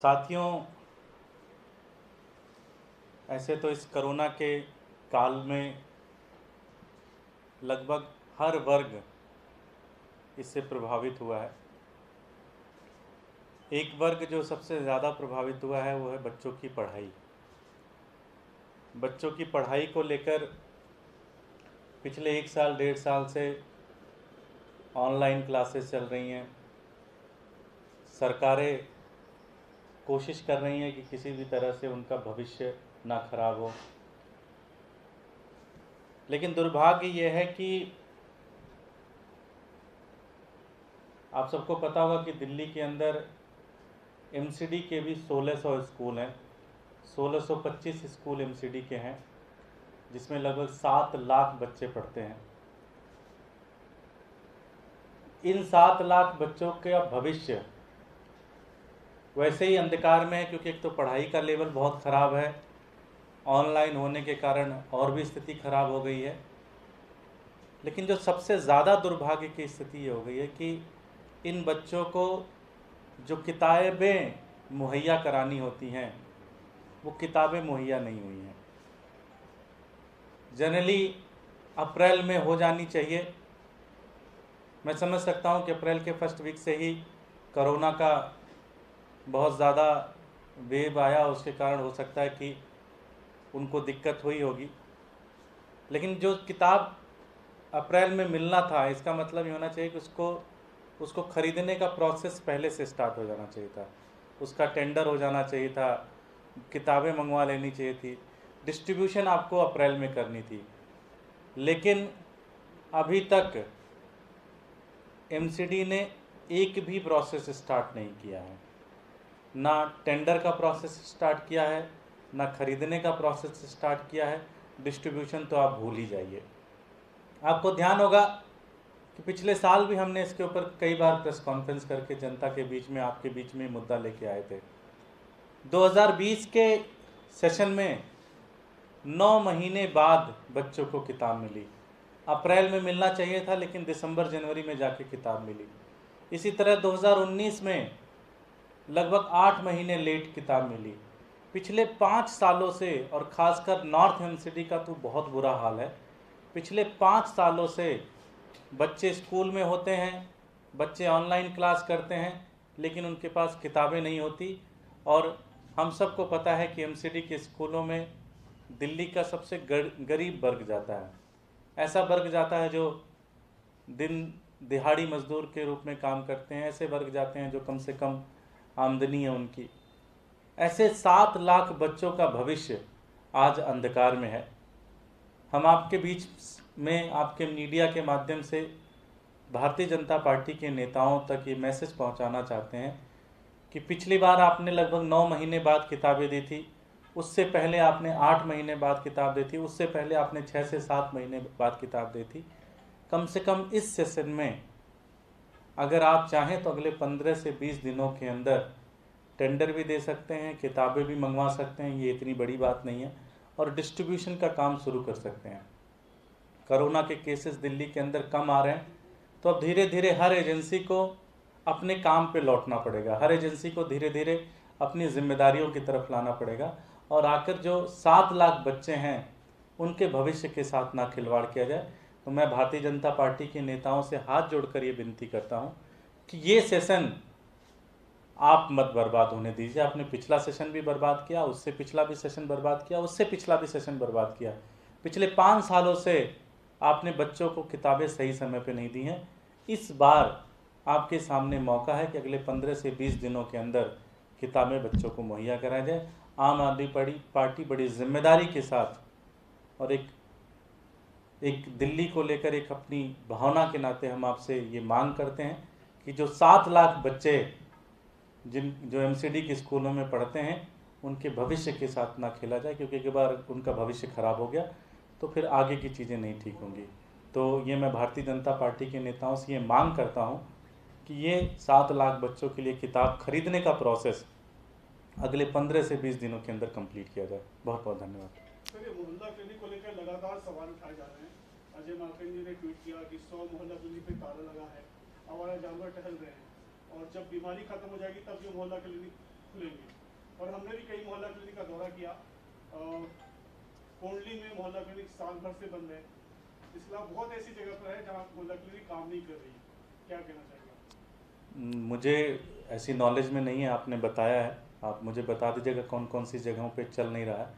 साथियों, ऐसे तो इस कोरोना के काल में लगभग हर वर्ग इससे प्रभावित हुआ है। एक वर्ग जो सबसे ज़्यादा प्रभावित हुआ है वो है बच्चों की पढ़ाई। बच्चों की पढ़ाई को लेकर पिछले 1 साल 1.5 साल से ऑनलाइन क्लासेस चल रही हैं। सरकारें कोशिश कर रही हैं कि किसी भी तरह से उनका भविष्य ना खराब हो, लेकिन दुर्भाग्य ये है कि आप सबको पता होगा कि दिल्ली के अंदर एमसीडी के भी 1600 स्कूल हैं। 1625 स्कूल एमसीडी के हैं, जिसमें लगभग 7 लाख बच्चे पढ़ते हैं। इन 7 लाख बच्चों का भविष्य वैसे ही अंधकार में है, क्योंकि एक तो पढ़ाई का लेवल बहुत ख़राब है, ऑनलाइन होने के कारण और भी स्थिति खराब हो गई है। लेकिन जो सबसे ज़्यादा दुर्भाग्य की स्थिति ये हो गई है कि इन बच्चों को जो किताबें मुहैया करानी होती हैं वो किताबें मुहैया नहीं हुई हैं। जनरली अप्रैल में हो जानी चाहिए। मैं समझ सकता हूँ कि अप्रैल के फर्स्ट वीक से ही कोरोना का बहुत ज़्यादा वेव आया, उसके कारण हो सकता है कि उनको दिक्कत हुई होगी। लेकिन जो किताब अप्रैल में मिलना था, इसका मतलब ये होना चाहिए कि उसको ख़रीदने का प्रोसेस पहले से स्टार्ट हो जाना चाहिए था, उसका टेंडर हो जाना चाहिए था, किताबें मंगवा लेनी चाहिए थी, डिस्ट्रीब्यूशन आपको अप्रैल में करनी थी। लेकिन अभी तक एमसीडी ने एक भी प्रोसेस स्टार्ट नहीं किया है। ना टेंडर का प्रोसेस स्टार्ट किया है, ना खरीदने का प्रोसेस स्टार्ट किया है। डिस्ट्रीब्यूशन तो आप भूल ही जाइए। आपको ध्यान होगा कि पिछले साल भी हमने इसके ऊपर कई बार प्रेस कॉन्फ्रेंस करके जनता के बीच में, आपके बीच में मुद्दा लेके आए थे। 2020 के सेशन में 9 महीने बाद बच्चों को किताब मिली। अप्रैल में मिलना चाहिए था, लेकिन दिसंबर जनवरी में जाके किताब मिली। इसी तरह 2019 में लगभग 8 महीने लेट किताब मिली। पिछले 5 सालों से, और ख़ासकर नॉर्थ एमसीडी का तो बहुत बुरा हाल है, पिछले 5 सालों से बच्चे स्कूल में होते हैं, बच्चे ऑनलाइन क्लास करते हैं, लेकिन उनके पास किताबें नहीं होती। और हम सबको पता है कि एमसीडी के स्कूलों में दिल्ली का सबसे गरीब वर्ग जाता है। ऐसा वर्ग जाता है जो दिन दिहाड़ी मजदूर के रूप में काम करते हैं। ऐसे वर्ग जाते हैं जो कम से कम आमदनी है उनकी। ऐसे 7 लाख बच्चों का भविष्य आज अंधकार में है। हम आपके बीच में, आपके मीडिया के माध्यम से भारतीय जनता पार्टी के नेताओं तक ये मैसेज पहुंचाना चाहते हैं कि पिछली बार आपने लगभग 9 महीने बाद किताबें दी थी, उससे पहले आपने 8 महीने बाद किताब दी थी, उससे पहले आपने 6 से 7 महीने बाद किताब दी थी। कम से कम इस सेशन में अगर आप चाहें तो अगले 15 से 20 दिनों के अंदर टेंडर भी दे सकते हैं, किताबें भी मंगवा सकते हैं, ये इतनी बड़ी बात नहीं है, और डिस्ट्रीब्यूशन का काम शुरू कर सकते हैं। कोरोना के केसेस दिल्ली के अंदर कम आ रहे हैं, तो अब धीरे धीरे हर एजेंसी को अपने काम पे लौटना पड़ेगा। हर एजेंसी को धीरे धीरे अपनी जिम्मेदारियों की तरफ लाना पड़ेगा, और आकर जो 7 लाख बच्चे हैं उनके भविष्य के साथ ना खिलवाड़ किया जाए। तो मैं भारतीय जनता पार्टी के नेताओं से हाथ जोड़कर ये विनती करता हूँ कि ये सेशन आप मत बर्बाद होने दीजिए। आपने पिछला सेशन भी बर्बाद किया, उससे पिछला भी सेशन बर्बाद किया, उससे पिछला भी सेशन बर्बाद किया। पिछले 5 सालों से आपने बच्चों को किताबें सही समय पे नहीं दी हैं। इस बार आपके सामने मौका है कि अगले 15 से 20 दिनों के अंदर किताबें बच्चों को मुहैया कराई जाए। आम आदमी पार्टी बड़ी जिम्मेदारी के साथ और एक दिल्ली को लेकर एक अपनी भावना के नाते हम आपसे ये मांग करते हैं कि जो 7 लाख बच्चे जो एमसीडी के स्कूलों में पढ़ते हैं उनके भविष्य के साथ ना खेला जाए, क्योंकि एक बार उनका भविष्य खराब हो गया तो फिर आगे की चीज़ें नहीं ठीक होंगी। तो ये मैं भारतीय जनता पार्टी के नेताओं से ये मांग करता हूँ कि ये 7 लाख बच्चों के लिए किताब खरीदने का प्रोसेस अगले 15 से 20 दिनों के अंदर कंप्लीट किया जाए। बहुत बहुत धन्यवाद। सर, ये मोहल्ला क्लिनिक को लेकर लगातार सवाल उठाए जा रहे हैं। अजय माकन जी ने ट्वीट किया कि 100 मोहल्ला क्लिनिक पे ताला लगा है, आवारा जानवर टहल रहे हैं, और जब बीमारी खत्म हो जाएगी तब ये मोहल्ला क्लिनिक खुलेंगे। और हमने भी कई मोहल्ला क्लिनिक का दौरा किया। कोंडली में मोहल्ला क्लिनिक साल भर से बंद है। इसके अलावा बहुत ऐसी जगह पर है जहाँ मोहल्ला क्लिनिक काम नहीं कर रही। क्या कहना चाहिए? मुझे ऐसी नॉलेज में नहीं है, आपने बताया है, आप मुझे बता दीजिएगा कौन कौन सी जगहों पे चल नहीं रहा है,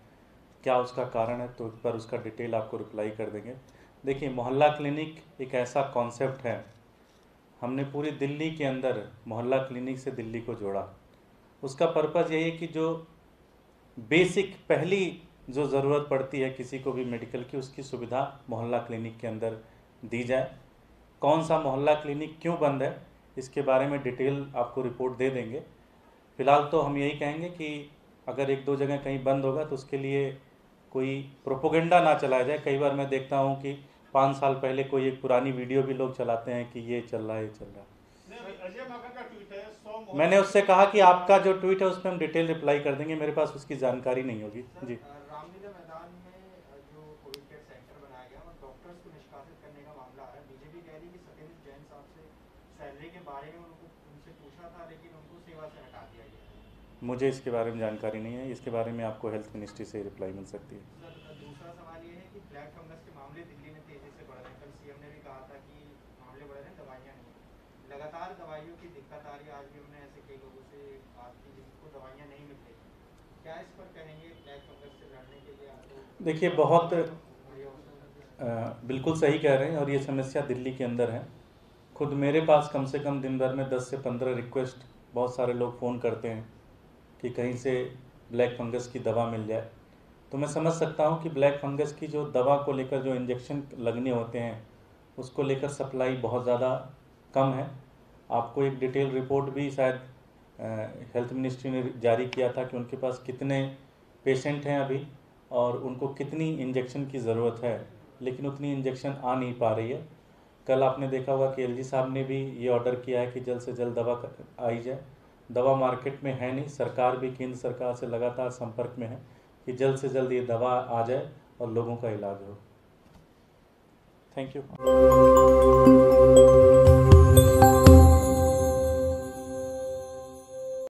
क्या उसका कारण है, तो इस पर उसका डिटेल आपको रिप्लाई कर देंगे। देखिए, मोहल्ला क्लिनिक एक ऐसा कॉन्सेप्ट है, हमने पूरी दिल्ली के अंदर मोहल्ला क्लिनिक से दिल्ली को जोड़ा। उसका पर्पज़ यही है कि जो बेसिक पहली जो ज़रूरत पड़ती है किसी को भी मेडिकल की, उसकी सुविधा मोहल्ला क्लिनिक के अंदर दी जाए। कौन सा मोहल्ला क्लिनिक क्यों बंद है, इसके बारे में डिटेल आपको रिपोर्ट दे देंगे। फ़िलहाल तो हम यही कहेंगे कि अगर एक दो जगह कहीं बंद होगा तो उसके लिए कोई प्रोपोगेंडा ना चलाया जाए। कई बार मैं देखता हूँ कि 5 साल पहले कोई एक पुरानी वीडियो भी लोग चलाते हैं कि ये चल रहा है, ये चल रहा है। अजय माकन का ट्वीट है, 100 मैंने उससे कहा कि आपका जो ट्वीट है उस पर हम डिटेल रिप्लाई कर देंगे, मेरे पास उसकी जानकारी नहीं होगी जी। रामलीला मैदान में जो कोविड केयर सेंटर बनाया गया और डॉक्टर्स को निष्कासित करने का मामला आ रहा है, बीजेपी कह रही है कि सत्येंद्र जैन साहब से सैलरी के बारे में उनसे पूछा था लेकिन उनको सेवा से हटा दिया गया। मुझे इसके बारे में जानकारी नहीं है, इसके बारे में आपको हेल्थ मिनिस्ट्री से रिप्लाई मिल सकती है। सर, दूसरा सवाल ये है कि ब्लैक फंगस के मामले दिल्ली में तेजी से बढ़ रहे हैं। कल सीएम ने भी कहा था कि मामले बढ़ रहे हैं, दवाइयाँ नहीं, लगातार दवाइयों की दिक्कत आ रही है। आज भी हमने ऐसे कई लोगों से बात की जिनको दवाइयाँ नहीं मिल रही, क्या इस पर कहेंगे? ब्लैक फंगस से लड़ने के लिए आपको देखिए, बहुत बिल्कुल सही कह रहे हैं, और ये समस्या दिल्ली के अंदर है। खुद मेरे पास कम से कम दिन भर में 10 से 15 रिक्वेस्ट बहुत सारे लोग फ़ोन करते हैं कि कहीं से ब्लैक फंगस की दवा मिल जाए। तो मैं समझ सकता हूँ कि ब्लैक फंगस की जो दवा को लेकर जो इंजेक्शन लगने होते हैं उसको लेकर सप्लाई बहुत ज़्यादा कम है। आपको एक डिटेल रिपोर्ट भी शायद हेल्थ मिनिस्ट्री ने जारी किया था कि उनके पास कितने पेशेंट हैं अभी और उनको कितनी इंजेक्शन की ज़रूरत है, लेकिन उतनी इंजेक्शन आ नहीं पा रही है। कल आपने देखा होगा कि एलजी साहब ने भी ये ऑर्डर किया है कि जल्द से जल्द दवा आई जाए। दवा मार्केट में है नहीं, सरकार भी केंद्र सरकार से लगातार संपर्क में है कि जल्द से जल्द ये दवा आ जाए और लोगों का इलाज हो। Thank you.